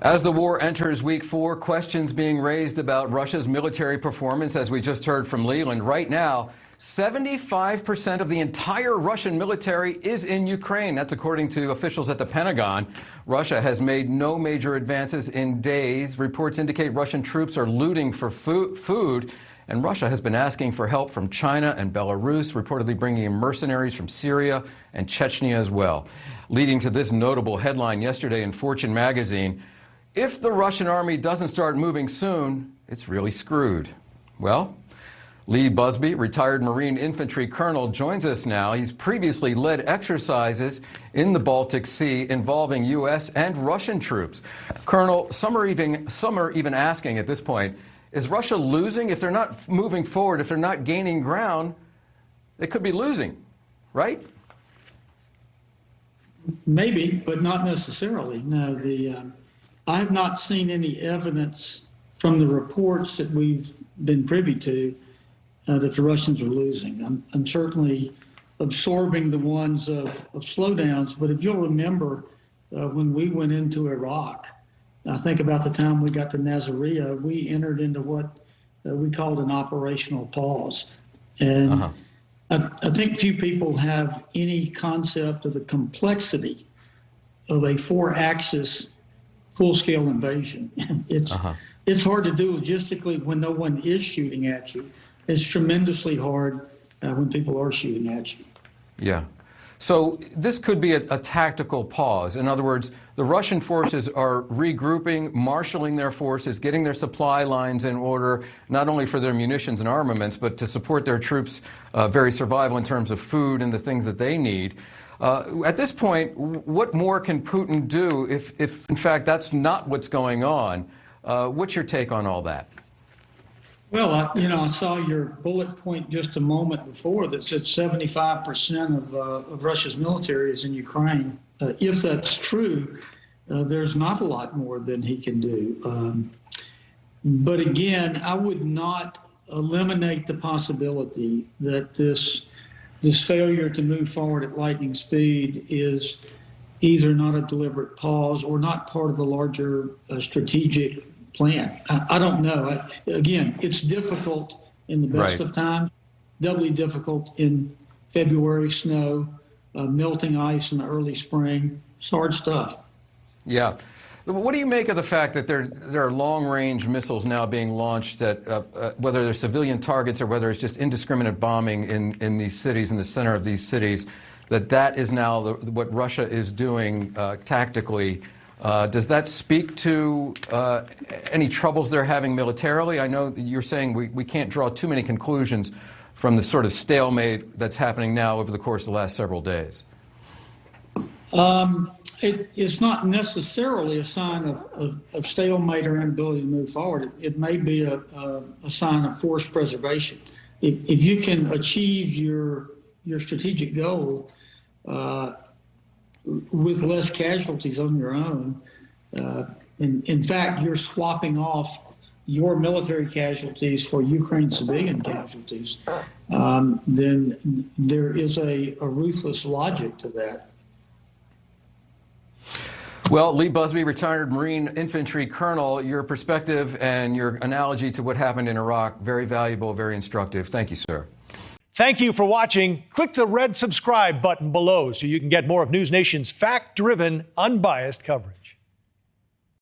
As the war enters week 4, questions being raised about Russia's military performance, as we just heard from Leland. Right now, 75% of the entire Russian military is in Ukraine. That's according to officials at the Pentagon. Russia has made no major advances in days. Reports indicate Russian troops are looting for food, and Russia has been asking for help from China and Belarus, reportedly bringing in mercenaries from Syria and Chechnya as well. Leading to this notable headline yesterday in Fortune magazine: if the Russian army doesn't start moving soon, it's really screwed. Well, Lee Busby, retired Marine infantry colonel, joins us now. He's previously led exercises in the Baltic Sea involving U.S. and Russian troops. Colonel, some are even asking at this point, is Russia losing? If they're not moving forward, if they're not gaining ground, they could be losing, right? Maybe, but not necessarily. No, I have not seen any evidence from the reports that we've been privy to that the Russians are losing. I'm certainly absorbing the ones of slowdowns, but if you'll remember, when we went into Iraq, I think about the time we got to Nasiriyah, we entered into what we called an operational pause. And I think few people have any concept of the complexity of a 4-axis full-scale invasion. It's hard to do logistically when no one is shooting at you. It's tremendously hard when people are shooting at you. Yeah. So this could be a tactical pause. In other words, the Russian forces are regrouping, marshaling their forces, getting their supply lines in order, not only for their munitions and armaments, but to support their troops' very survival in terms of food and the things that they need. At this point, what more can Putin do if in fact, that's not what's going on? What's your take on all that? Well, I saw your bullet point just a moment before that said 75% of Russia's military is in Ukraine. If that's true, there's not a lot more than he can do. But again, I would not eliminate the possibility that this failure to move forward at lightning speed is either not a deliberate pause or not part of the larger strategic plan. I don't know. Again, it's difficult in the best of times, doubly difficult in February, snow, melting ice in the early spring. It's hard stuff. Yeah. What do you make of the fact that there are long-range missiles now being launched at whether they're civilian targets or whether it's just indiscriminate bombing in these cities, in the center of these cities, that is now what Russia is doing tactically? Does that speak to any troubles they're having militarily? I know that you're saying we can't draw too many conclusions from the sort of stalemate that's happening now over the course of the last several days. It's not necessarily a sign of stalemate or inability to move forward. It may be a sign of force preservation. If you can achieve your strategic goal with less casualties on your own, in fact, you're swapping off your military casualties for Ukraine civilian casualties, then there is a ruthless logic to that. Well, Lee Busby, retired Marine infantry colonel, your perspective and your analogy to what happened in Iraq, very valuable, very instructive. Thank you, sir. Thank you for watching. Click the red subscribe button below so you can get more of NewsNation's fact-driven, unbiased coverage.